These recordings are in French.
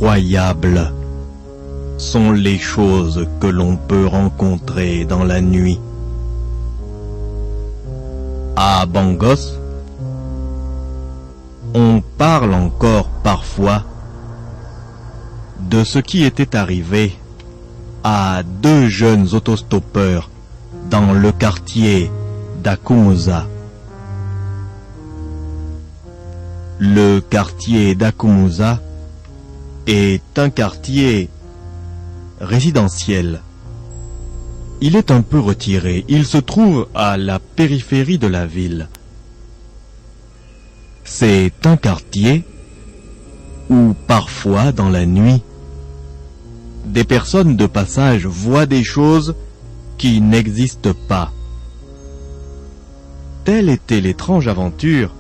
incroyables sont les choses que l'on peut rencontrer dans la nuit. À Bangos, on parle encore parfois de ce qui était arrivé à deux jeunes autostoppeurs dans le quartier d'Akumusa. Le quartier d'Akumusa est un quartier résidentiel. Il est un peu retiré. Il se trouve à la périphérie de la ville. C'est un quartier où parfois dans la nuit, des personnes de passage voient des choses qui n'existent pas. Telle était l'étrange aventure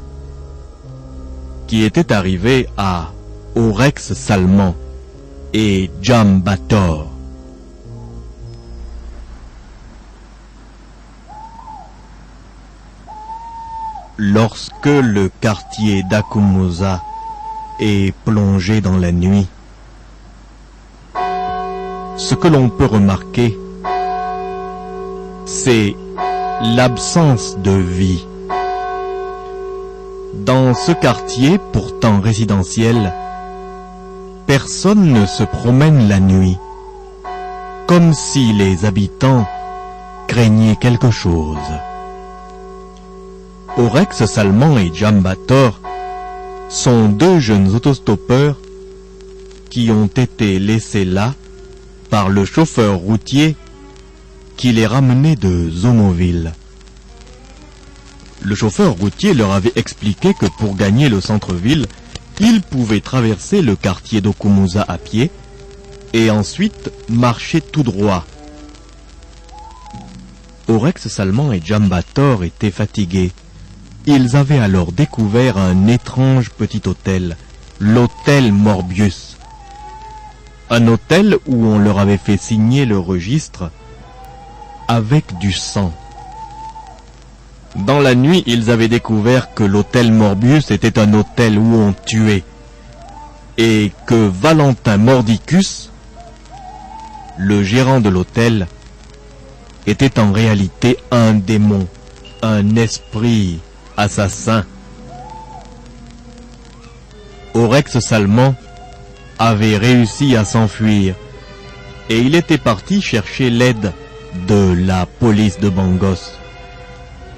qui était arrivée à Orex Salman et Jambator. Lorsque le quartier d'Akumusa est plongé dans la nuit, ce que l'on peut remarquer, c'est l'absence de vie. Dans ce quartier, pourtant résidentiel, personne ne se promène la nuit, comme si les habitants craignaient quelque chose. Orex Salman et Jambator sont deux jeunes autostoppeurs qui ont été laissés là par le chauffeur routier qui les ramenait de Zomoville. Le chauffeur routier leur avait expliqué que pour gagner le centre-ville, ils pouvaient traverser le quartier d'Okumusa à pied et ensuite marcher tout droit. Orex Salman et Jambator étaient fatigués. Ils avaient alors découvert un étrange petit hôtel, l'hôtel Morbius. Un hôtel où on leur avait fait signer le registre avec du sang. Dans la nuit, ils avaient découvert que l'hôtel Morbius était un hôtel où on tuait et que Valentin Mordicus, le gérant de l'hôtel, était en réalité un démon, un esprit assassin. Orex Salman avait réussi à s'enfuir et il était parti chercher l'aide de la police de Bangos.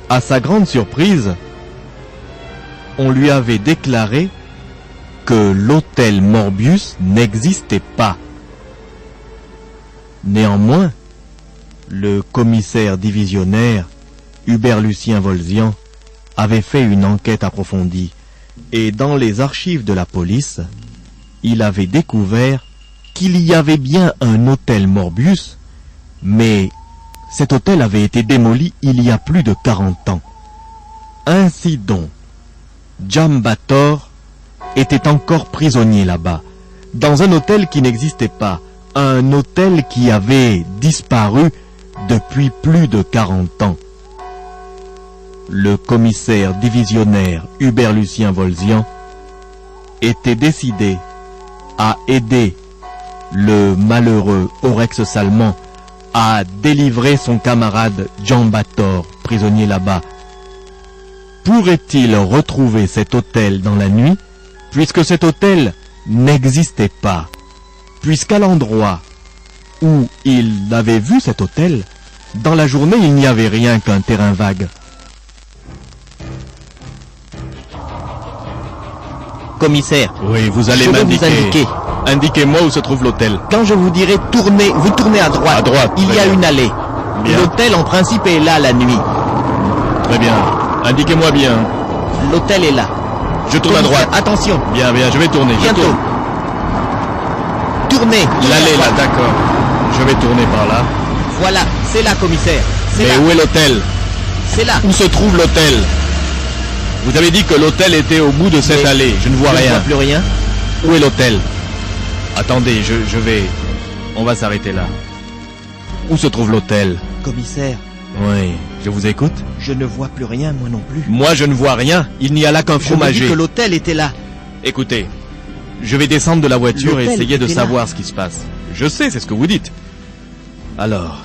À sa grande surprise, on lui avait déclaré que l'hôtel Morbius n'existait pas. Néanmoins, le commissaire divisionnaire Hubert Lucien Volzian avait fait une enquête approfondie et dans les archives de la police, il avait découvert qu'il y avait bien un hôtel Morbius, mais cet hôtel avait été démoli il y a plus de 40 ans. Ainsi donc, Jambator était encore prisonnier là-bas, dans un hôtel qui n'existait pas, un hôtel qui avait disparu depuis plus de 40 ans. Le commissaire divisionnaire Hubert Lucien Volzian était décidé à aider le malheureux Orex Salman à délivrer son camarade Jambator, prisonnier là-bas. Pourrait-il retrouver cet hôtel dans la nuit, puisque cet hôtel n'existait pas, puisqu'à l'endroit où il avait vu cet hôtel, dans la journée il n'y avait rien qu'un terrain vague. Commissaire, oui, vous allez m'indiquer. Indiquez-moi où se trouve l'hôtel. Quand je vous dirai tournez, vous tournez à droite. À droite. Il y a une allée. L'hôtel en principe est là la nuit. Très bien. Indiquez-moi bien. L'hôtel est là. Je tourne à droite. Attention. Bien, bien, je vais tourner. Bientôt. Je tourne. Tournez. L'allée là, d'accord. Je vais tourner par là. Voilà, c'est là, commissaire. Mais là. où est l'hôtel? C'est là. Où se trouve l'hôtel? Vous avez dit que l'hôtel était au bout de cette allée. Je ne vois rien. Je ne vois plus rien. Où est l'hôtel? Attendez, je vais... On va s'arrêter là. Où se trouve l'hôtel? Commissaire. Oui, je vous écoute. Je ne vois plus rien, moi non plus. Moi, je ne vois rien. Il n'y a là qu'un fromager. Je me dis que l'hôtel était là. Écoutez, Je vais descendre de la voiture et L'hôtel essayer de était là. savoir ce qui se passe. Je sais, c'est ce que vous dites. Alors...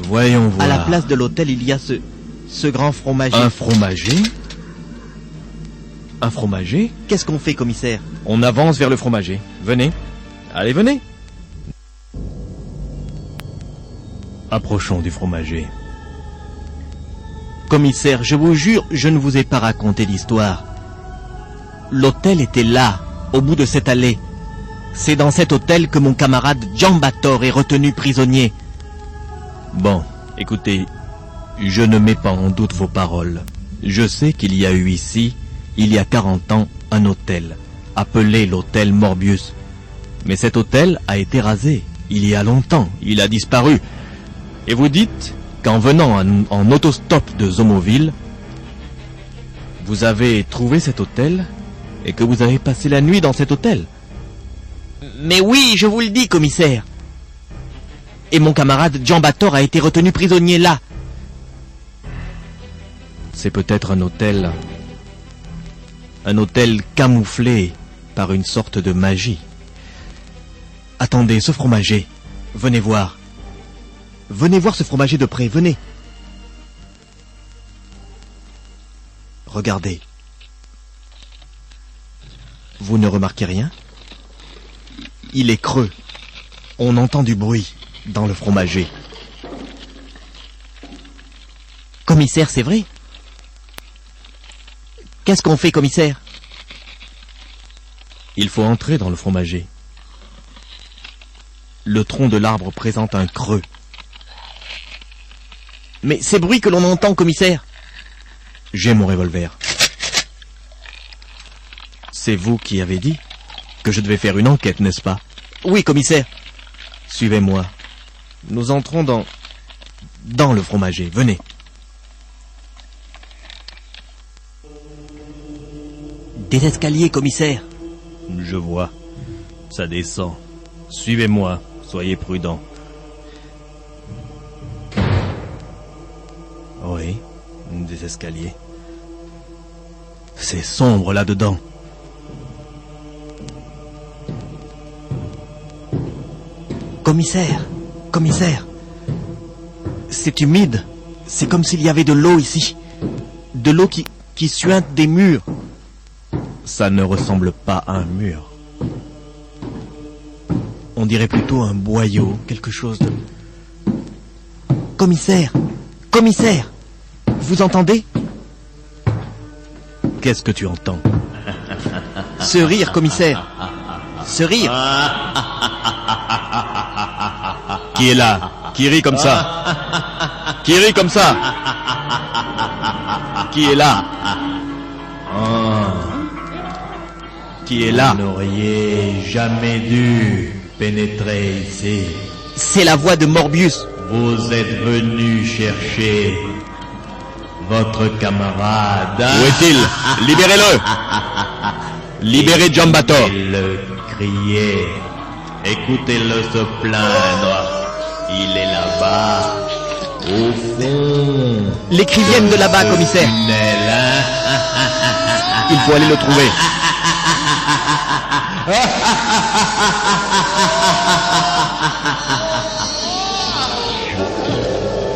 Voyons voir. À la place de l'hôtel, il y a ce grand fromager. Un fromager? Un fromager? Qu'est-ce qu'on fait, commissaire? On avance vers le fromager. Venez. Allez, venez. Approchons du fromager. Commissaire, je vous jure, je ne vous ai pas raconté l'histoire. L'hôtel était là, au bout de cette allée. C'est dans cet hôtel que mon camarade Giambator est retenu prisonnier. Bon, écoutez, je ne mets pas en doute vos paroles. Je sais qu'il y a eu ici, il y a 40 ans, un hôtel, appelé l'hôtel Morbius. Mais cet hôtel a été rasé, il y a longtemps, il a disparu. Et vous dites qu'en venant en autostop de Zomoville, vous avez trouvé cet hôtel et que vous avez passé la nuit dans cet hôtel. Mais oui, je vous le dis, commissaire. Et mon camarade Giambator a été retenu prisonnier là. C'est peut-être un hôtel camouflé par une sorte de magie. Attendez, ce fromager, venez voir. Venez voir ce fromager de près, venez. Regardez. Vous ne remarquez rien? Il est creux. On entend du bruit dans le fromager. Commissaire, c'est vrai? Qu'est-ce qu'on fait, commissaire? Il faut entrer dans le fromager. Le tronc de l'arbre présente un creux. Mais ces bruits que l'on entend, commissaire? J'ai mon revolver. C'est vous qui avez dit que je devais faire une enquête, n'est-ce pas? Oui, commissaire. Suivez-moi. Nous entrons dans le fromager. Venez. Des escaliers, commissaire. Je vois. Ça descend. Suivez-moi. Soyez prudent. Oui, des escaliers. C'est sombre là-dedans. Commissaire, commissaire. C'est humide. C'est comme s'il y avait de l'eau ici. De l'eau qui suinte des murs. Ça ne ressemble pas à un mur. On dirait plutôt un boyau, quelque chose de... Commissaire, commissaire. Vous entendez? Qu'est-ce que tu entends? Ce rire, commissaire. Ce rire. Qui est là? Qui rit comme ça? Qui rit comme ça? Qui est là? Qui est là? Vous n'auriez jamais dû pénétrer ici. C'est la voix de Morbius. Vous êtes venu chercher votre camarade. Où est-il? Libérez-le! Libérez Giambator! Le crier. Écoutez-le se plaindre. Il est là-bas, au fond. Les cris viennent de là-bas, commissaire. Tunnel, hein? Il faut aller le trouver.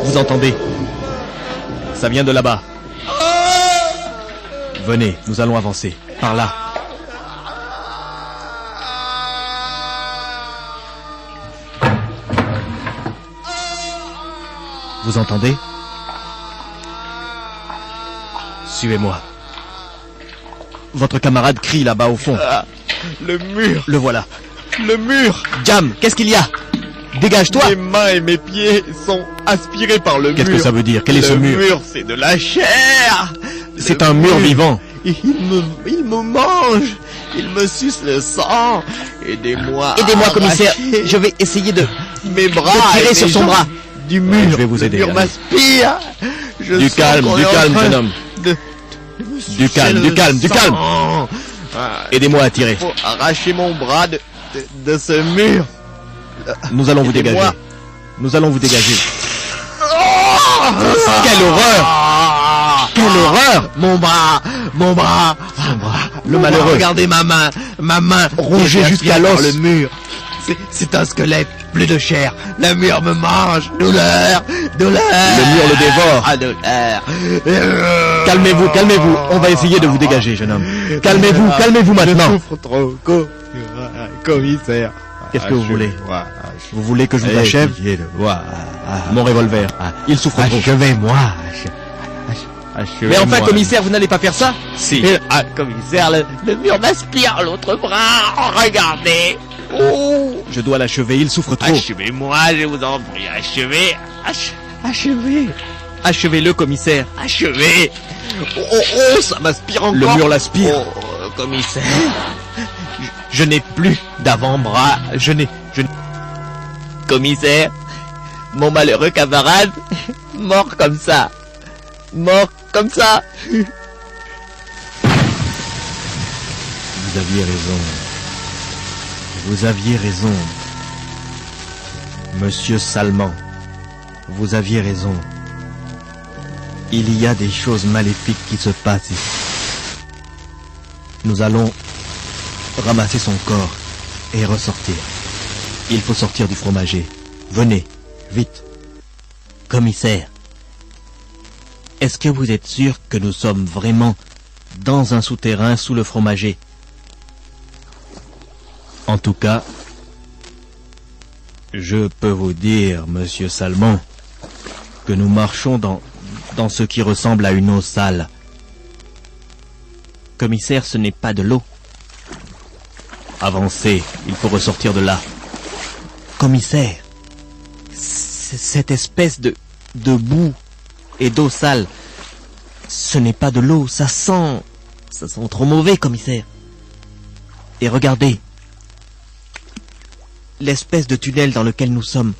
Vous entendez? Ça vient de là-bas. Venez, nous allons avancer. Par là. Vous entendez? Suivez-moi. Votre camarade crie là-bas au fond. Le mur, Le voilà. le mur. Jam, qu'est-ce qu'il y a? Dégage-toi. Mes mains et mes pieds sont aspirés par le mur. Qu'est-ce que ça veut dire? Quel est ce Le mur? mur, c'est de la chair. C'est Le un mur vivant. Il me mange. Il me suce le sang. Aidez-moi. à Aidez-moi, commissaire. arracher Je vais essayer de mes bras. tirer et sur mes son jambes bras. Du mur. je vais vous aider, Le mur allez. m'aspire. Je Du sens calme, qu'on du est en calme, train jeune homme. de me sucer calme, du le calme, du sang. calme. Ah, Aidez-moi à tirer. faut arracher mon bras de ce mur. Nous allons vous Aidez-moi. dégager. Nous allons vous dégager. Quelle horreur! Quelle horreur! Mon bras, mon bras, Le malheureux. Regardez ma main, Rongée qui est jusqu'à aspirée par l'os. le mur. C'est un squelette, plus de chair. Le mur me mange. Douleur. Le mur le dévore. Ah, douleur. Calmez-vous, on va essayer de vous dégager, jeune homme. Calmez-vous maintenant. Je souffre trop, commissaire. Qu'est-ce que vous voulez? Achevez-moi. Vous voulez que je vous achève? Mon revolver. Il souffre trop. Achevez-moi. Mais enfin, commissaire, vous n'allez pas faire ça? Si. Commissaire, le mur m'aspire l'autre bras. Regardez. Oh. Je dois l'achever, il souffre trop. Achevez-moi, je vous en prie. Achevez. Achevez. Achevez-le, commissaire. Achevez. Oh, ça m'aspire encore. Le mur l'aspire. Oh, commissaire. Je n'ai plus d'avant-bras. Je n'ai... Commissaire, mon malheureux camarade, mort comme ça. Mort comme ça. Vous aviez raison. Vous aviez raison. Monsieur Salman, vous aviez raison. Il y a des choses maléfiques qui se passent ici. Nous allons ramasser son corps et ressortir. Il faut sortir du fromager. Venez, vite. Commissaire, est-ce que vous êtes sûr que nous sommes vraiment dans un souterrain sous le fromager? En tout cas, je peux vous dire, monsieur Salman, que nous marchons dans ce qui ressemble à une eau sale. Commissaire, ce n'est pas de l'eau. Avancez, il faut ressortir de là. Commissaire, cette espèce de boue et d'eau sale, ce n'est pas de l'eau, ça sent trop mauvais, commissaire. Et regardez, l'espèce de tunnel dans lequel nous sommes,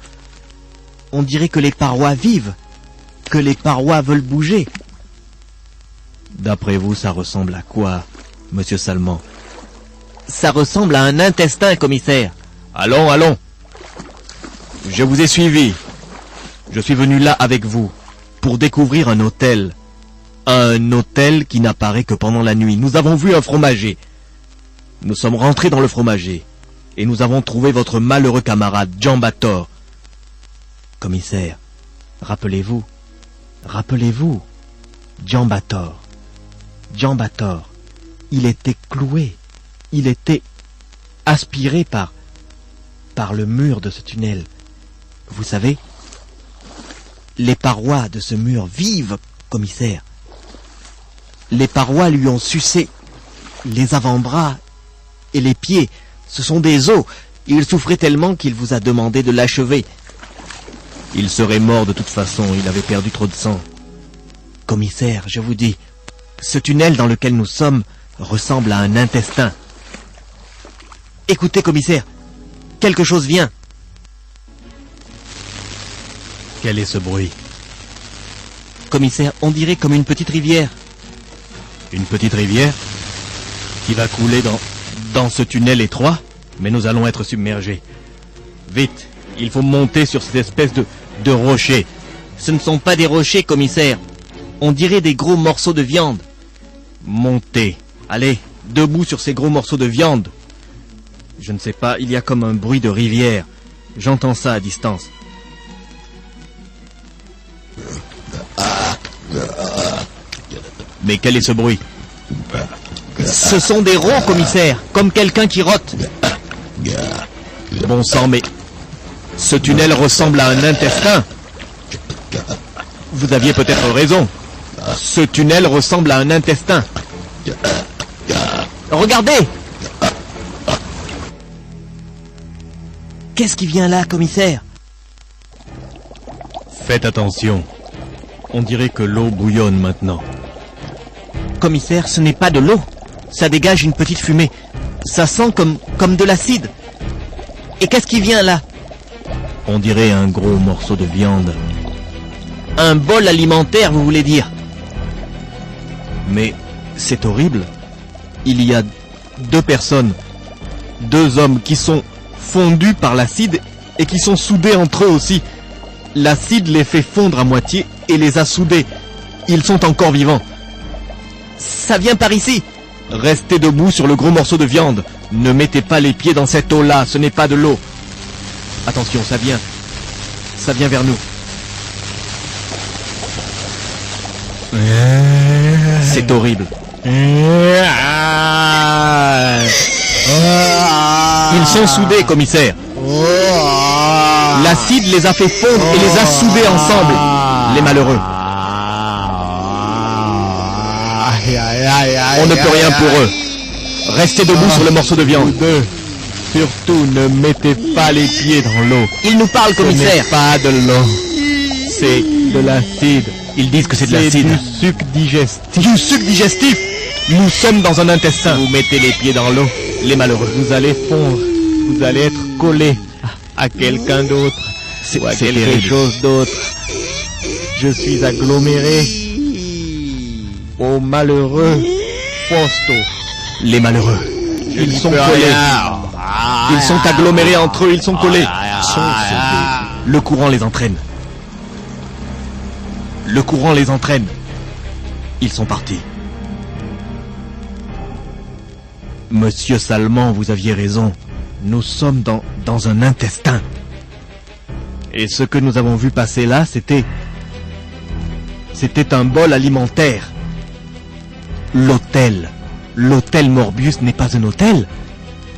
on dirait que les parois vivent, que les parois veulent bouger. D'après vous, ça ressemble à quoi, monsieur Salman? Ça ressemble à un intestin, commissaire. Allons. Je vous ai suivi. Je suis venu là avec vous pour découvrir un hôtel. Un hôtel qui n'apparaît que pendant la nuit. Nous avons vu un fromager. Nous sommes rentrés dans le fromager et nous avons trouvé votre malheureux camarade, Djambator. Commissaire, rappelez-vous, Djambator, il était cloué, il était aspiré par le mur de ce tunnel. Vous savez, les parois de ce mur vivent, commissaire. Les parois lui ont sucé les avant-bras et les pieds. Ce sont des os. Il souffrait tellement qu'il vous a demandé de l'achever. Il serait mort de toute façon, il avait perdu trop de sang. Commissaire, je vous dis, ce tunnel dans lequel nous sommes ressemble à un intestin. Écoutez, commissaire, quelque chose vient. Quel est ce bruit? Commissaire, on dirait comme une petite rivière. Une petite rivière qui va couler dans ce tunnel étroit, mais nous allons être submergés. Vite, il faut monter sur cette espèce de rocher. Ce ne sont pas des rochers, commissaire. On dirait des gros morceaux de viande. Montez. Allez, debout sur ces gros morceaux de viande. Je ne sais pas, il y a comme un bruit de rivière. J'entends ça à distance. Mais quel est ce bruit? Ce sont des rots, commissaire, comme quelqu'un qui rote. Bon sang, mais ce tunnel ressemble à un intestin. Vous aviez peut-être raison. Ce tunnel ressemble à un intestin. Regardez! Qu'est-ce qui vient là, commissaire? Faites attention. On dirait que l'eau bouillonne maintenant. Commissaire, ce n'est pas de l'eau. Ça dégage une petite fumée. Ça sent comme de l'acide. Et qu'est-ce qui vient là? On dirait un gros morceau de viande. Un bol alimentaire, vous voulez dire? Mais c'est horrible. Il y a deux personnes, deux hommes qui sont fondus par l'acide et qui sont soudés entre eux aussi. L'acide les fait fondre à moitié et les a soudés. Ils sont encore vivants. Ça vient par ici. Restez debout sur le gros morceau de viande. Ne mettez pas les pieds dans cette eau-là, ce n'est pas de l'eau. Attention, ça vient. Ça vient vers nous. C'est horrible. Ils sont soudés, commissaire. L'acide les a fait fondre et les a soudés ensemble. Les malheureux. On ne peut rien pour eux. Restez debout sur le morceau de viande. Surtout ne mettez pas les pieds dans l'eau. Il nous parle, commissaire. Ce n'est pas de l'eau. C'est de l'acide. Ils disent que c'est de l'acide. C'est du suc digestif. Du suc digestif. Nous sommes dans un intestin. Vous mettez les pieds dans l'eau, les malheureux. Vous allez fondre. Vous allez être collé à quelqu'un d'autre. Ou à quelque terrible. chose d'autre. Je suis aggloméré aux malheureux Fausto. Les malheureux. Ils sont collés. Ils sont agglomérés entre eux, ils sont collés. Le courant les entraîne. Le courant les entraîne. Ils sont partis. Monsieur Salman, vous aviez raison. Nous sommes dans un intestin. Et ce que nous avons vu passer là, c'était un bol alimentaire. L'hôtel. L'hôtel Morbius n'est pas un hôtel.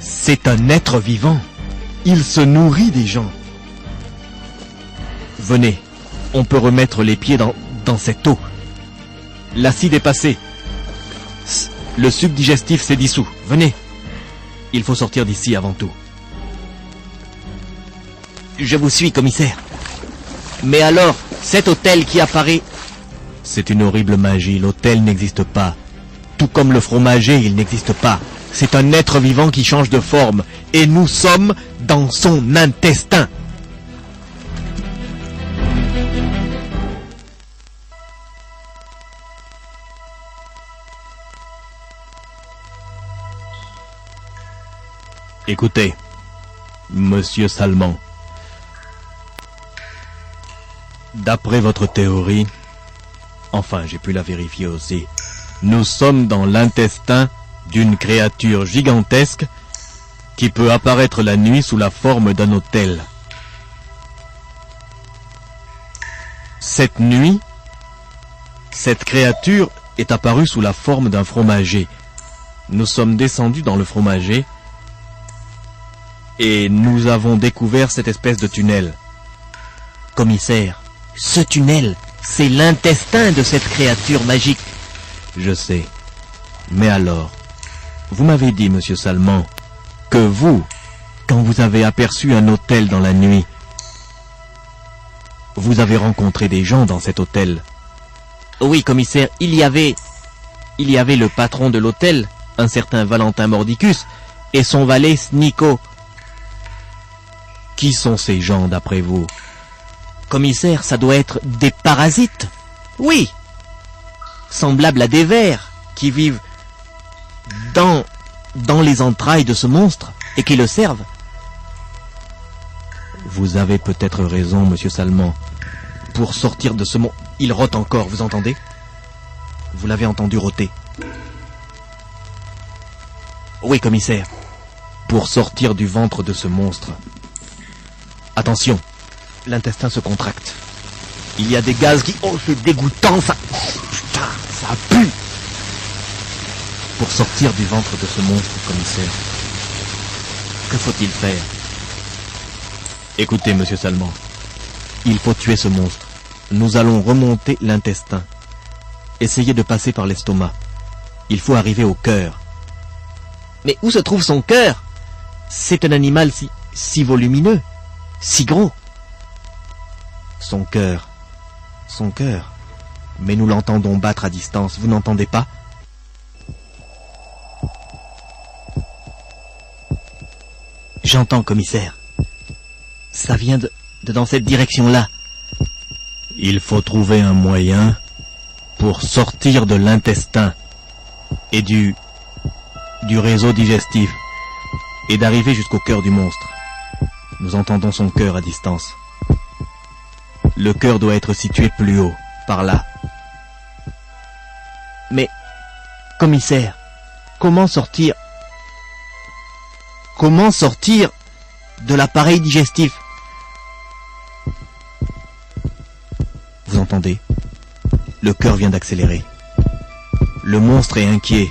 C'est un être vivant. Il se nourrit des gens. Venez, on peut remettre les pieds dans cette eau. L'acide est passé. Le suc digestif s'est dissous. Venez. Il faut sortir d'ici avant tout. Je vous suis, commissaire. Mais alors, cet hôtel qui apparaît... C'est une horrible magie. L'hôtel n'existe pas. Tout comme le fromager, il n'existe pas. C'est un être vivant qui change de forme. Et nous sommes dans son intestin. Écoutez, Monsieur Salman. D'après votre théorie, enfin j'ai pu la vérifier aussi, nous sommes dans l'intestin d'une créature gigantesque qui peut apparaître la nuit sous la forme d'un hôtel. Cette nuit, cette créature est apparue sous la forme d'un fromager. Nous sommes descendus dans le fromager et nous avons découvert cette espèce de tunnel. Commissaire, ce tunnel, c'est l'intestin de cette créature magique. Je sais. Mais alors, vous m'avez dit, Monsieur Salman, que vous, quand vous avez aperçu un hôtel dans la nuit, vous avez rencontré des gens dans cet hôtel. Oui, commissaire, il y avait le patron de l'hôtel, un certain Valentin Mordicus, et son valet Snico. Qui sont ces gens, d'après vous? Commissaire, ça doit être des parasites. Oui. Semblables à des vers qui vivent dans les entrailles de ce monstre et qui le servent. Vous avez peut-être raison, Monsieur Salman. Pour sortir de ce monde... Il rote encore, vous entendez? Vous l'avez entendu roter. Oui, commissaire. Pour sortir du ventre de ce monstre. Attention, l'intestin se contracte. Il y a des gaz qui... Oh, c'est dégoûtant, ça... Putain, ça pue. Pour sortir du ventre de ce monstre, commissaire, que faut-il faire? Écoutez, Monsieur Salman, il faut tuer ce monstre. Nous allons remonter l'intestin. Essayez de passer par l'estomac. Il faut arriver au cœur. Mais où se trouve son cœur? C'est un animal si volumineux, si gros. Son cœur. Mais nous l'entendons battre à distance, vous n'entendez pas? J'entends, commissaire. Ça vient de dans cette direction-là. Il faut trouver un moyen pour sortir de l'intestin et du réseau digestif et d'arriver jusqu'au cœur du monstre. Nous entendons son cœur à distance. Le cœur doit être situé plus haut, par là. Mais, commissaire, Comment sortir de l'appareil digestif? Vous entendez? Le cœur vient d'accélérer. Le monstre est inquiet.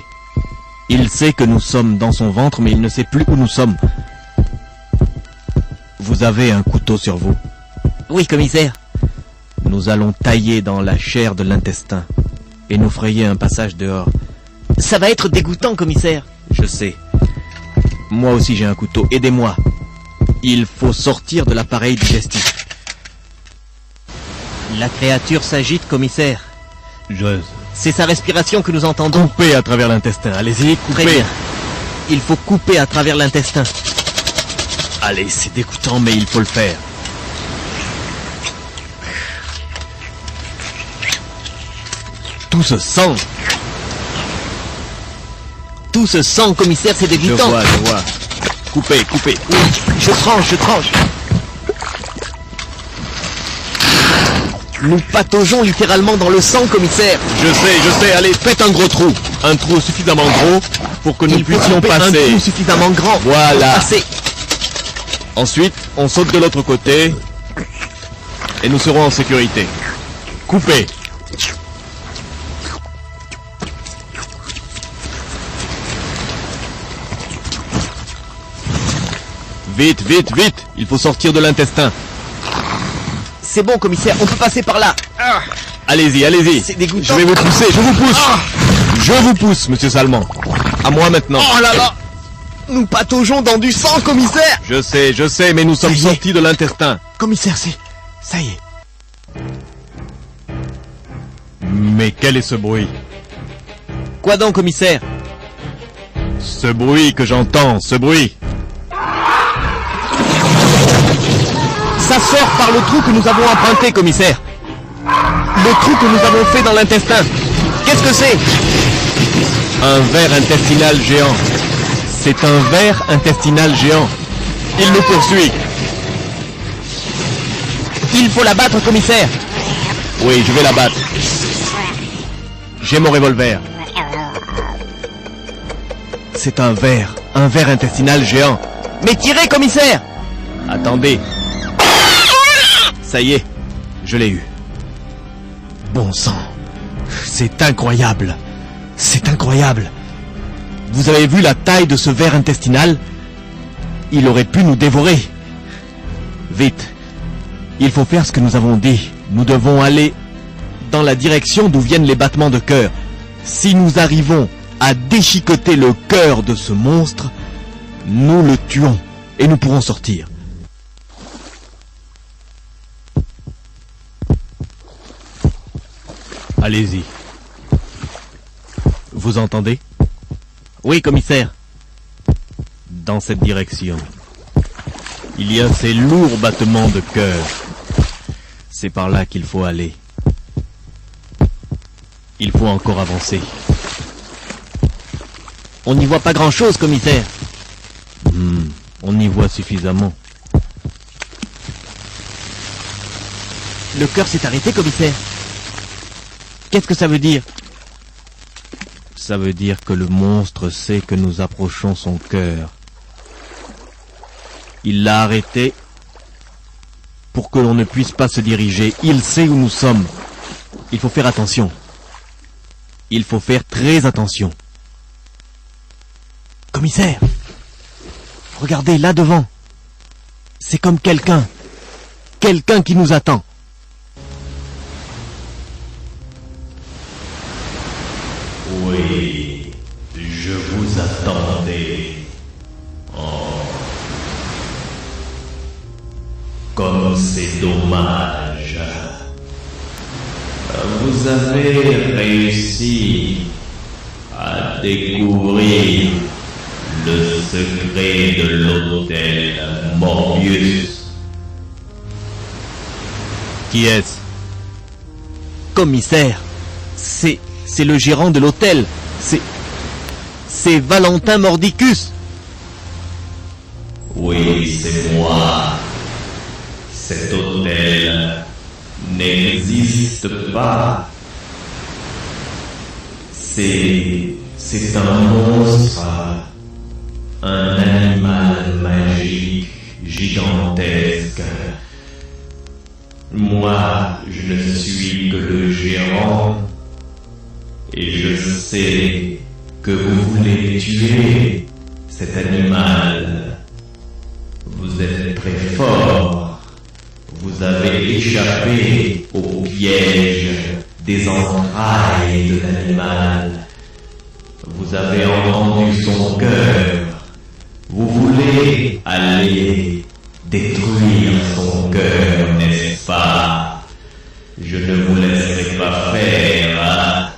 Il sait que nous sommes dans son ventre, mais il ne sait plus où nous sommes. Vous avez un couteau sur vous? Oui, commissaire. Nous allons tailler dans la chair de l'intestin et nous frayer un passage dehors. Ça va être dégoûtant, commissaire. Je sais. Moi aussi j'ai un couteau. Aidez-moi. Il faut sortir de l'appareil digestif. La créature s'agite, commissaire. C'est sa respiration que nous entendons. Coupez à travers l'intestin. Allez-y, coupez. Très bien. Il faut couper à travers l'intestin. Allez, c'est dégoûtant, mais il faut le faire. Tout se sent. Tout se sent, commissaire, c'est dégoûtant. Je vois. Coupez. Oui, je tranche. Nous pataugeons littéralement dans le sang, commissaire. Je sais. Allez, faites un gros trou. Un trou suffisamment gros pour que nous puissions passer. Un trou suffisamment grand. Voilà. Pour passer. Ensuite, on saute de l'autre côté et nous serons en sécurité. Coupez. Vite. Il faut sortir de l'intestin. C'est bon, commissaire, on peut passer par là. Allez-y. C'est dégoûtant. Je vais vous pousser, je vous pousse. Je vous pousse, monsieur Salmon. À moi maintenant. Oh là là. Nous pataugeons dans du sang, commissaire. Je sais, mais nous sommes Ça y est. sortis de l'intestin. Commissaire, ça y est. Mais quel est ce bruit? Quoi donc, commissaire? Ce bruit que j'entends, ce bruit. Ça sort par le trou que nous avons emprunté, commissaire. Le trou que nous avons fait dans l'intestin. Qu'est-ce que c'est? Un ver intestinal géant. C'est un ver intestinal géant. Il nous poursuit. Il faut l'abattre, commissaire. Oui, je vais l'abattre. J'ai mon revolver. C'est un ver intestinal géant. Mais tirez, commissaire. Attendez. Ça y est, je l'ai eu. Bon sang. C'est incroyable. Vous avez vu la taille de ce ver intestinal? Il aurait pu nous dévorer. Vite. Il faut faire ce que nous avons dit. Nous devons aller dans la direction d'où viennent les battements de cœur. Si nous arrivons à déchiqueter le cœur de ce monstre, nous le tuons et nous pourrons sortir. Allez-y. Vous entendez? Oui, commissaire. Dans cette direction. Il y a ces lourds battements de cœur. C'est par là qu'il faut aller. Il faut encore avancer. On n'y voit pas grand-chose, commissaire. On y voit suffisamment. Le cœur s'est arrêté, commissaire. Qu'est-ce que ça veut dire? Ça veut dire que le monstre sait que nous approchons son cœur. Il l'a arrêté pour que l'on ne puisse pas se diriger. Il sait où nous sommes. Il faut faire attention. Il faut faire très attention. Commissaire, regardez là devant. C'est comme quelqu'un qui nous attend. Oui, je vous attendais. Comme c'est dommage. Vous avez réussi à découvrir le secret de l'hôtel Morbius. Qui est-ce? Commissaire, c'est le gérant de l'hôtel. C'est Valentin Mordicus. Oui, c'est moi. Cet hôtel n'existe pas. C'est C'est un monstre, un animal magique, gigantesque. Moi, je ne suis que le gérant, et je sais que vous voulez tuer cet animal. Vous êtes très fort. Vous avez échappé au piège des entrailles de l'animal. Vous avez entendu son cœur. Vous voulez aller détruire son cœur, n'est-ce pas? Je ne vous laisserai pas faire, hein?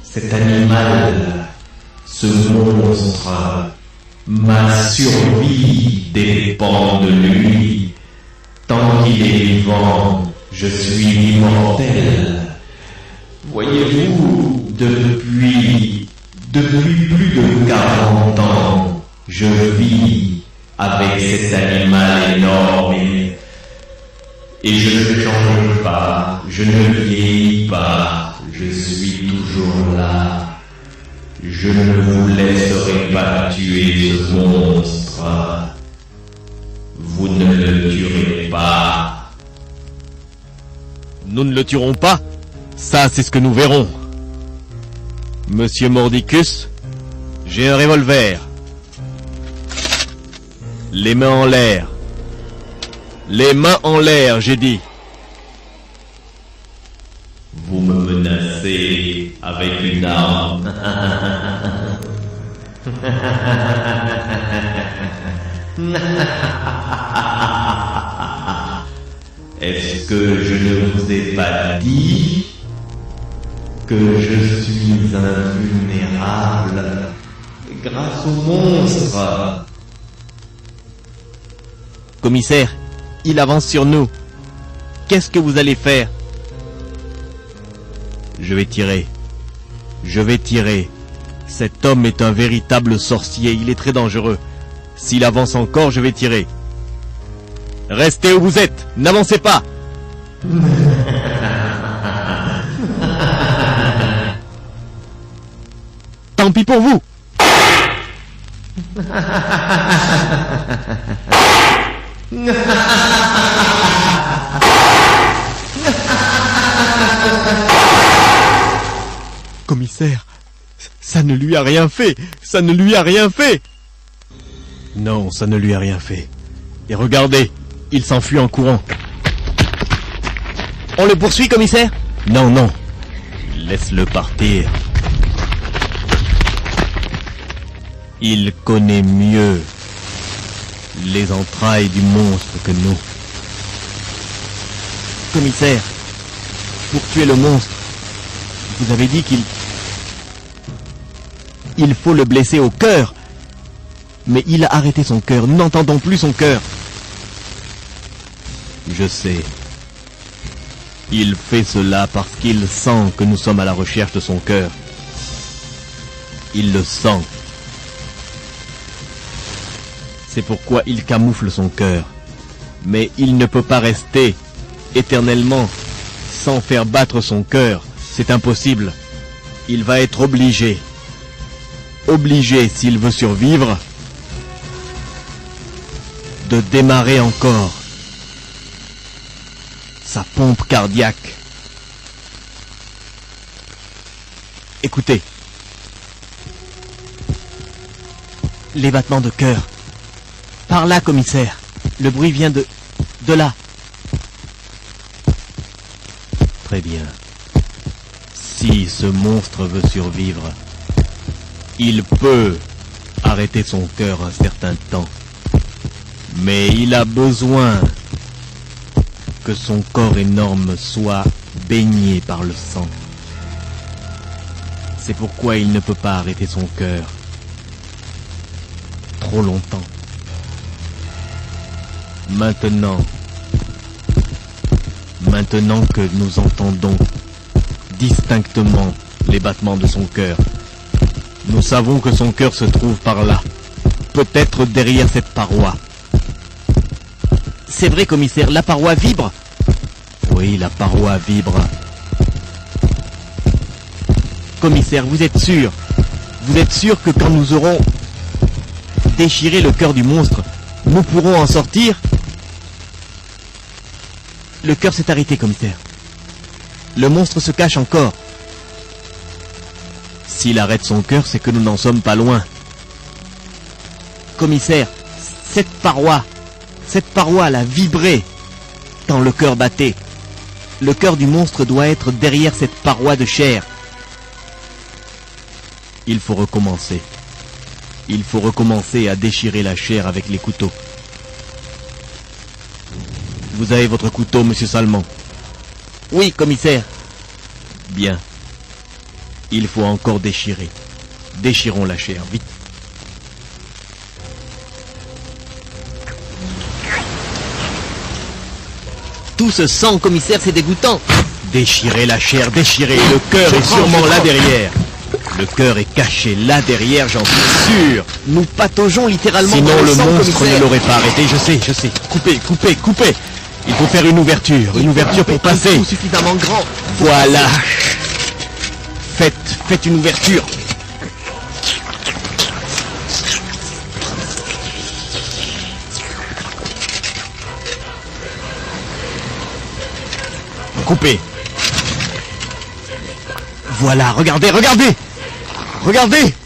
Cet animal, ce monstre, ma survie dépend de lui. Tant qu'il est vivant, je suis immortel. Voyez-vous, depuis plus de 40 ans, je vis avec cet animal énorme et je ne change pas, je ne vieillis pas, je suis toujours là. Je ne vous laisserai pas tuer ce monstre. Vous ne le tuerez pas. Nous ne le tuerons pas? Ça, c'est ce que nous verrons. Monsieur Mordicus, j'ai un revolver. Les mains en l'air. Les mains en l'air, j'ai dit. Vous me menacez avec une arme. Est-ce que je ne vous ai pas dit que je suis invulnérable grâce au monstre? Commissaire, il avance sur nous. Qu'est-ce que vous allez faire? Je vais tirer. Je vais tirer. Cet homme est un véritable sorcier, il est très dangereux. S'il avance encore, je vais tirer. Restez où vous êtes, n'avancez pas. Tant pis pour vous. Commissaire, ça ne lui a rien fait, ça ne lui a rien fait. Non, ça ne lui a rien fait. Et regardez, il s'enfuit en courant. On le poursuit, commissaire? Non, non, laisse-le partir. Il connaît mieux les entrailles du monstre que nous. Commissaire, pour tuer le monstre, vous avez dit il faut le blesser au cœur. Mais il a arrêté son cœur, nous n'entendons plus son cœur. Je sais. Il fait cela parce qu'il sent que nous sommes à la recherche de son cœur. Il le sent. C'est pourquoi il camoufle son cœur. Mais il ne peut pas rester éternellement sans faire battre son cœur. C'est impossible. Il va être obligé. Obligé, s'il veut survivre, de démarrer encore sa pompe cardiaque. Écoutez. Les battements de cœur. Par là, commissaire. Le bruit vient de là. Très bien. Si ce monstre veut survivre, il peut arrêter son cœur un certain temps. Mais il a besoin que son corps énorme soit baigné par le sang. C'est pourquoi il ne peut pas arrêter son cœur trop longtemps. Maintenant que nous entendons distinctement les battements de son cœur, nous savons que son cœur se trouve par là, peut-être derrière cette paroi. C'est vrai, commissaire, la paroi vibre. Oui, la paroi vibre. Commissaire, vous êtes sûr? Vous êtes sûr que quand nous aurons déchiré le cœur du monstre, nous pourrons en sortir? Le cœur s'est arrêté, commissaire. Le monstre se cache encore. S'il arrête son cœur, c'est que nous n'en sommes pas loin. Commissaire, cette paroi a vibré quand le cœur battait. Le cœur du monstre doit être derrière cette paroi de chair. Il faut recommencer. Il faut recommencer à déchirer la chair avec les couteaux. Vous avez votre couteau, monsieur Salmon? Oui, commissaire. Bien. Il faut encore déchirer. Déchirons la chair, vite. Tout ce sang, commissaire, c'est dégoûtant. Déchirez la chair, déchirez. Le cœur est sûrement là derrière. Le cœur est caché là derrière, j'en suis sûr. Nous pataugeons littéralement dans Sinon le le sang, monstre commissaire. ne l'aurait pas arrêté, je sais. Coupez. Il faut faire une ouverture pour passer. Un trou suffisamment grand. Voilà. Faites une ouverture. Coupez. Voilà, regardez.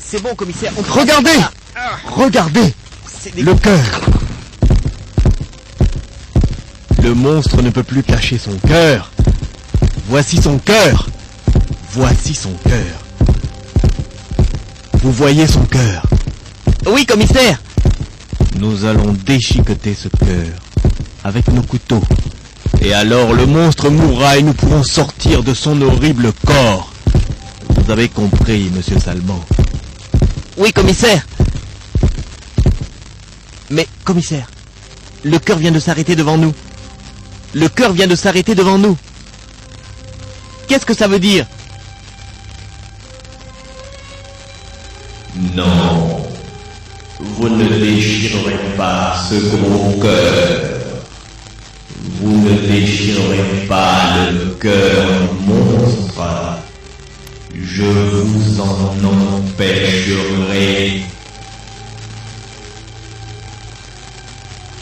C'est bon, commissaire. On Regardez. Regardez. C'est Le cœur. Le monstre ne peut plus cacher son cœur. Voici son cœur. Vous voyez son cœur. Oui, commissaire. Nous allons déchiqueter ce cœur avec nos couteaux. Et alors le monstre mourra et nous pourrons sortir de son horrible corps. Vous avez compris, monsieur Salmon. Oui, commissaire. Mais, commissaire, le cœur vient de s'arrêter devant nous. Qu'est-ce que ça veut dire? Non, vous ne déchirerez pas ce gros cœur. Vous ne déchirerez pas le cœur monstre. Je vous en empêcherai.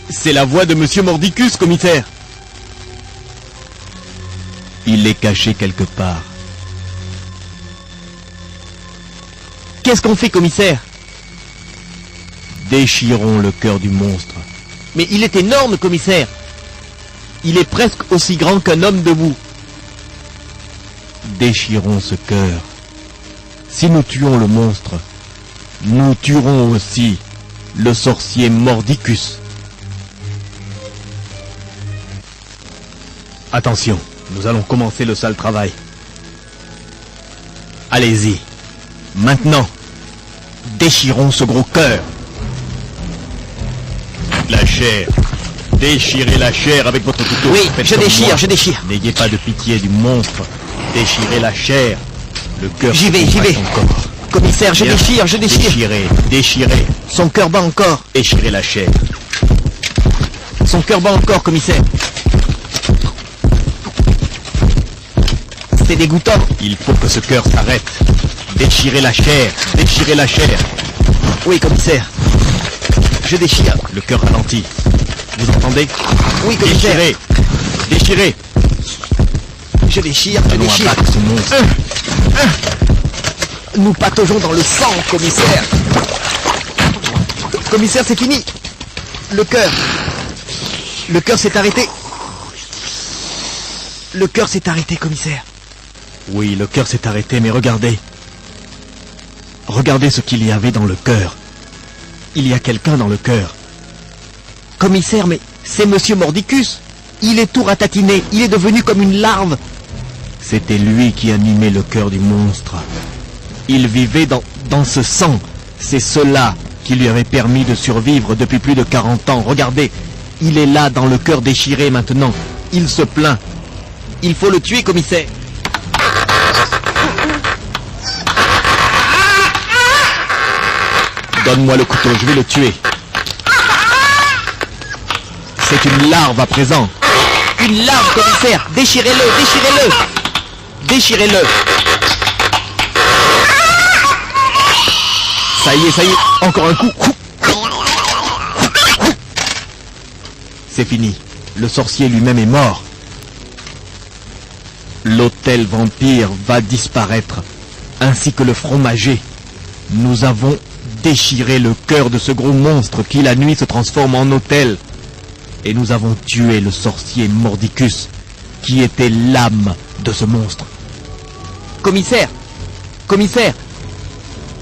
C'est la voix de monsieur Mordicus, commissaire. Il est caché quelque part. Qu'est-ce qu'on fait, commissaire? Déchirons le cœur du monstre. Mais il est énorme, commissaire. Il est presque aussi grand qu'un homme debout. Déchirons ce cœur. Si nous tuons le monstre, nous tuerons aussi le sorcier Mordicus. Attention, nous allons commencer le sale travail. Allez-y. Maintenant, déchirons ce gros cœur. La chair. Déchirez la chair avec votre couteau. Oui, Faites je comme déchire, moi. je déchire. N'ayez pas de pitié du monstre. Déchirez la chair. Le cœur. J'y vais. Encore. Commissaire, je Bien. déchire. Déchirez. Son cœur bat encore. Déchirez la chair. Son cœur bat encore, commissaire. C'est dégoûtant. Il faut que ce cœur s'arrête. Déchirez la chair. Oui, commissaire. Je déchire. Le cœur ralentit. Vous entendez? Oui, commissaire. Déchirez. Je déchire. Allons abattre ce monstre. Nous pataugeons dans le sang, commissaire. Commissaire, c'est fini. Le cœur s'est arrêté. Le cœur s'est arrêté, commissaire. Oui, le cœur s'est arrêté, mais regardez. Regardez ce qu'il y avait dans le cœur. Il y a quelqu'un dans le cœur. Commissaire, mais c'est Monsieur Mordicus. Il est tout ratatiné. Il est devenu comme une larve. C'était lui qui animait le cœur du monstre. Il vivait dans ce sang. C'est cela qui lui avait permis de survivre depuis plus de 40 ans. Regardez, il est là dans le cœur déchiré maintenant. Il se plaint. Il faut le tuer, commissaire. Donne-moi le couteau, je vais le tuer. C'est une larve à présent. Une larve, commissaire. Déchirez-le. Ça y est, encore un coup. C'est fini. Le sorcier lui-même est mort. L'hôtel vampire va disparaître, ainsi que le fromager. Nous avons déchiré le cœur de ce gros monstre qui la nuit se transforme en hôtel. Et nous avons tué le sorcier Mordicus, qui était l'âme de ce monstre. Commissaire! Commissaire!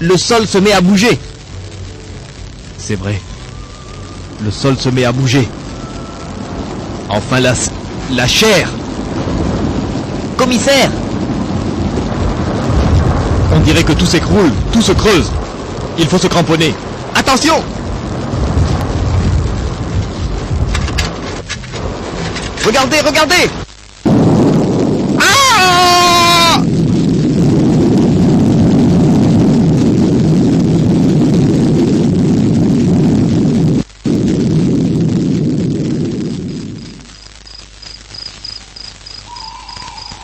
Le sol se met à bouger! C'est vrai. Le sol se met à bouger. Enfin la chair! Commissaire! On dirait que tout s'écroule, tout se creuse. Il faut se cramponner. Attention! Regardez, regardez! Ah!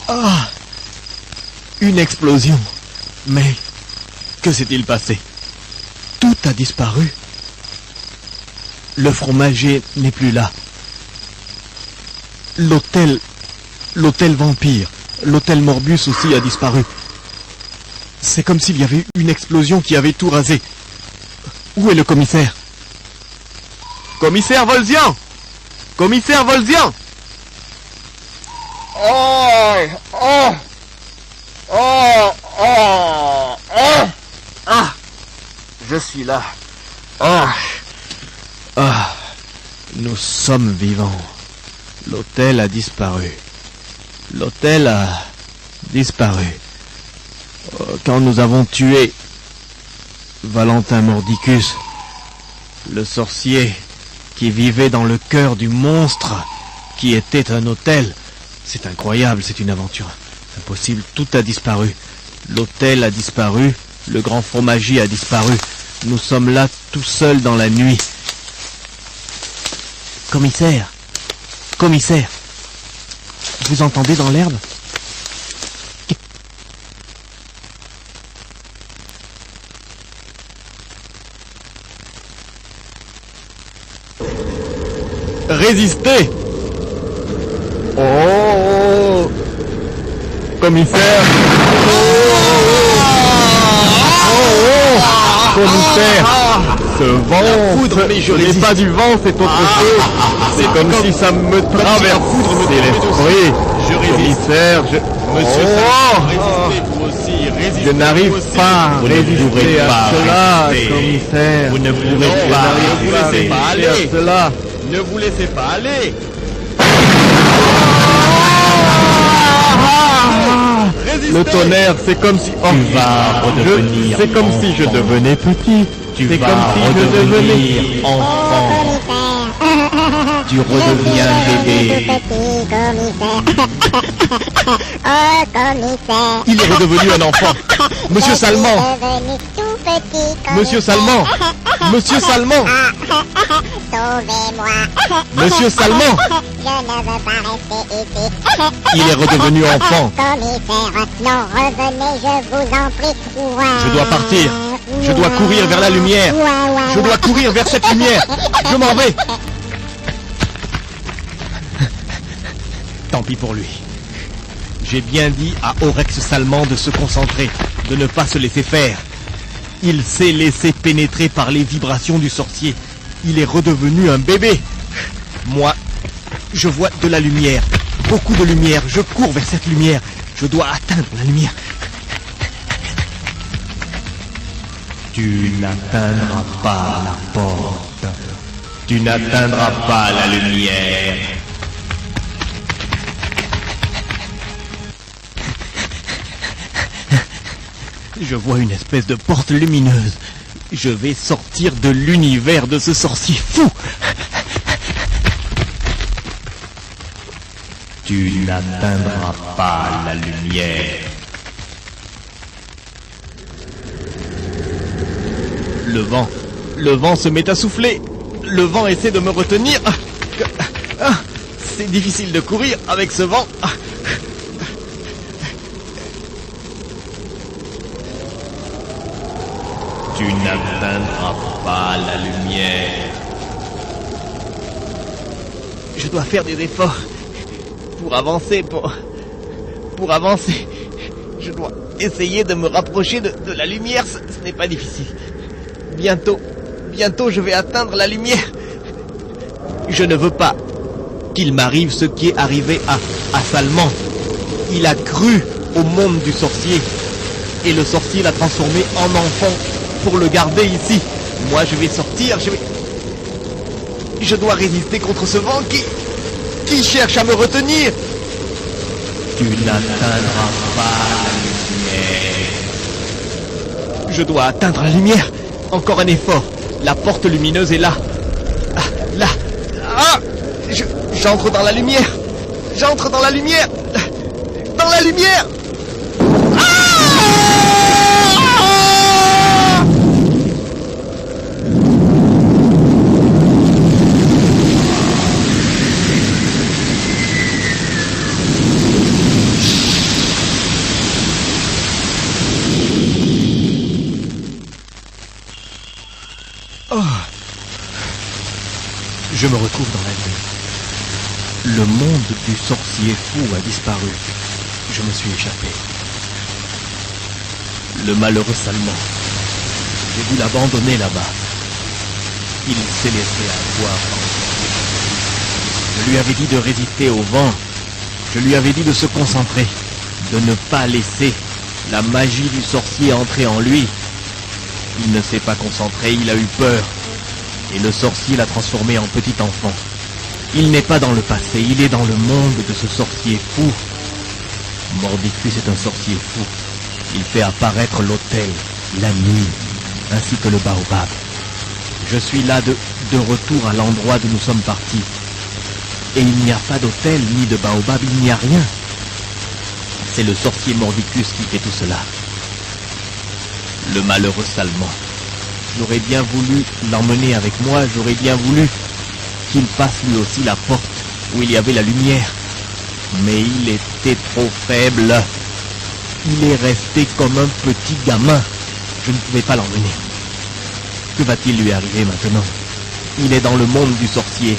Ah! Une explosion. Mais que s'est-il passé? Tout a disparu. Le fromager n'est plus là. L'hôtel vampire, l'hôtel Morbus aussi a disparu. C'est comme s'il y avait eu une explosion qui avait tout rasé. Où est le commissaire? Commissaire Volzian! Commissaire Volzian! Oh, oh, oh, oh, oh. Ah, je suis là. Oh. Ah, nous sommes vivants. L'hôtel a disparu. L'hôtel a disparu. Quand nous avons tué Valentin Mordicus, le sorcier qui vivait dans le cœur du monstre qui était un hôtel. C'est incroyable, c'est une aventure impossible. Tout a disparu. L'hôtel a disparu, le grand fromager a disparu. Nous sommes là tout seuls dans la nuit. Commissaire! Commissaire! Vous entendez dans l'herbe? Résistez! Oh! Commissaire! Commissaire! Ce vent, ce n'est pas du vent, c'est autre chose. C'est comme si ça me traversait l'esprit. Commissaire, je n'arrive pas à résister à cela, commissaire. Vous ne pourrez pas résister à cela. Ne vous laissez pas aller. Le tonnerre, c'est comme si... Tu vas redevenir c'est comme si je devenais petit. Tu C'est vas comme si je devenais... redevenir enfant. Tu redeviens bébé. Oh, commissaire. Il est redevenu un enfant. Monsieur Salmon. Devenu tout petit comme Monsieur Salmon. Monsieur Salmon. Sauvez-moi. Monsieur Salmon. Je ne veux pas rester ici. Il est redevenu enfant. Commissaire, non, revenez, je vous en prie. Ouais. Je dois partir. Je dois courir vers la lumière. Je dois courir vers cette lumière. Je m'en vais. Tant pis pour lui. J'ai bien dit à Orex Salmon de se concentrer, de ne pas se laisser faire. Il s'est laissé pénétrer par les vibrations du sorcier. Il est redevenu un bébé. Moi, je vois de la lumière. Beaucoup de lumière. Je cours vers cette lumière. Je dois atteindre la lumière. Tu n'atteindras pas la porte. Tu n'atteindras pas la lumière. Je vois une espèce de porte lumineuse. Je vais sortir de l'univers de ce sorcier fou. Tu n'atteindras pas la lumière. Le vent se met à souffler. Le vent essaie de me retenir. C'est difficile de courir avec ce vent. Tu Tu n'atteindras pas la lumière. Je dois faire des efforts pour avancer, pour avancer. Je dois essayer de me rapprocher de la lumière. Ce n'est pas difficile. Bientôt je vais atteindre la lumière. Je ne veux pas qu'il m'arrive ce qui est arrivé à Salman. Il a cru au monde du sorcier. Et le sorcier l'a transformé en enfant pour le garder ici. Moi, je vais sortir, je dois résister contre ce vent qui cherche à me retenir. Tu n'atteindras pas la lumière. Je dois atteindre la lumière. Encore un effort. La porte lumineuse est là. Ah, là. Ah, j'entre dans la lumière. J'entre dans la lumière. Dans la lumière. Je me retrouve dans la nuit. Le monde du sorcier fou a disparu. Je me suis échappé. Le malheureux Salman. J'ai dû l'abandonner là-bas. Il s'est laissé avoir. Je lui avais dit de résister au vent. Je lui avais dit de se concentrer. De ne pas laisser la magie du sorcier entrer en lui. Il ne s'est pas concentré, il a eu peur. Et le sorcier l'a transformé en petit enfant. Il n'est pas dans le passé, il est dans le monde de ce sorcier fou. Mordicus est un sorcier fou. Il fait apparaître l'autel, la nuit, ainsi que le baobab. Je suis là de retour à l'endroit d'où nous sommes partis. Et il n'y a pas d'autel ni de baobab, il n'y a rien. C'est le sorcier Mordicus qui fait tout cela. Le malheureux Salman. J'aurais bien voulu l'emmener avec moi, j'aurais bien voulu qu'il passe lui aussi la porte où il y avait la lumière. Mais il était trop faible. Il est resté comme un petit gamin. Je ne pouvais pas l'emmener. Que va-t-il lui arriver maintenant? Il est dans le monde du sorcier.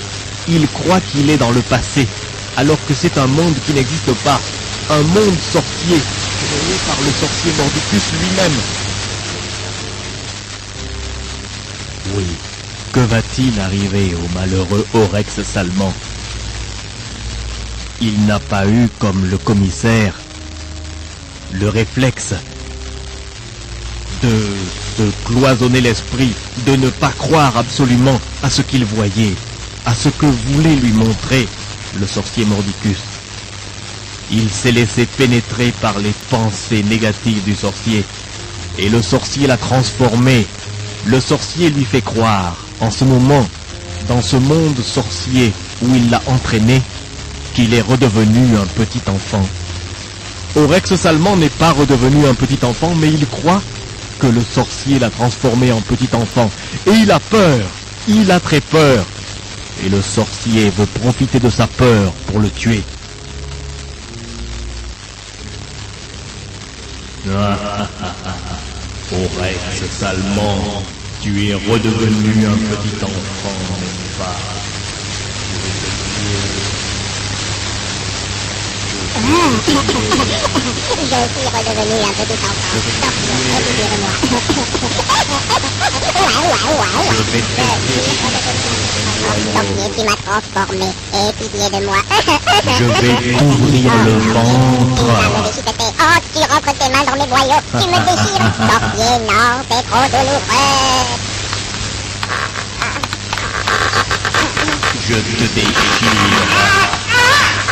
Il croit qu'il est dans le passé, alors que c'est un monde qui n'existe pas. Un monde sorcier, créé par le sorcier Mordicus lui-même. Oui, que va-t-il arriver au malheureux Oryx Salman? Il n'a pas eu, comme le commissaire, le réflexe de cloisonner l'esprit, de ne pas croire absolument à ce qu'il voyait, à ce que voulait lui montrer le sorcier Mordicus. Il s'est laissé pénétrer par les pensées négatives du sorcier, et le sorcier l'a transformé. Le sorcier lui fait croire, en ce moment, dans ce monde sorcier où il l'a entraîné, qu'il est redevenu un petit enfant. Oryx Salman n'est pas redevenu un petit enfant, mais il croit que le sorcier l'a transformé en petit enfant. Et il a peur, il a très peur. Et le sorcier veut profiter de sa peur pour le tuer. Oryx Salman, tu es redevenu un petit enfant, n'est-ce pas? Je suis redevenu un petit enfant. Sorcier, tu m'as transformé. Aie pitié de moi. Je vais t'ouvrir le ventre. Oh, tu rentres tes mains dans mes boyaux. Tu me déchires. Sorcier, non, c'est trop douloureux. Je te déchire.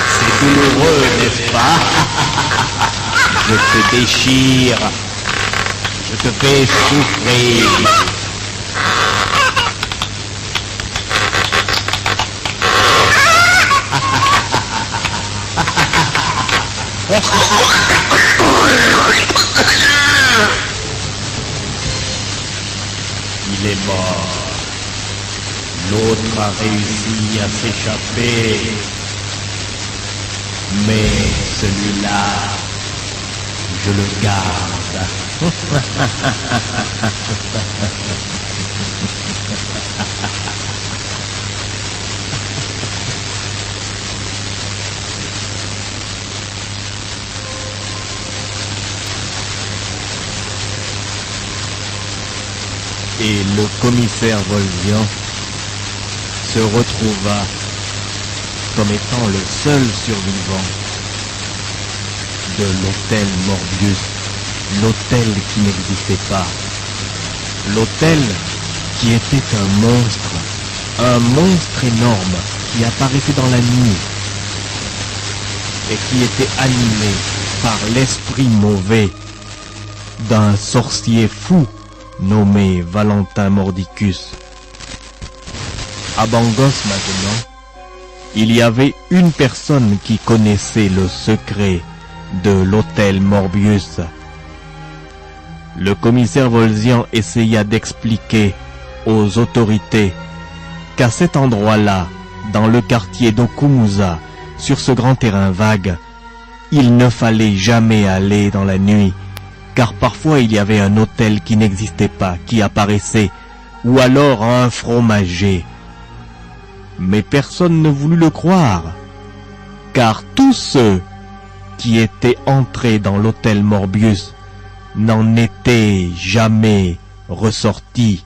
C'est douloureux, n'est-ce pas? Je te déchire. Je te fais souffrir. Il est mort. L'autre a réussi à s'échapper. Mais celui-là, je le garde. Et le commissaire Volzian se retrouva comme étant le seul survivant de l'hôtel Morbius, l'hôtel qui n'existait pas, l'hôtel qui était un monstre énorme qui apparaissait dans la nuit et qui était animé par l'esprit mauvais d'un sorcier fou nommé Valentin Mordicus. À Bangos maintenant, il y avait une personne qui connaissait le secret de l'hôtel Morbius. Le commissaire Volzian essaya d'expliquer aux autorités qu'à cet endroit-là, dans le quartier d'Okumusa, sur ce grand terrain vague, il ne fallait jamais aller dans la nuit, car parfois il y avait un hôtel qui n'existait pas, qui apparaissait, ou alors un fromager. Mais personne ne voulut le croire, car tous ceux qui étaient entrés dans l'hôtel Morbius n'en étaient jamais ressortis.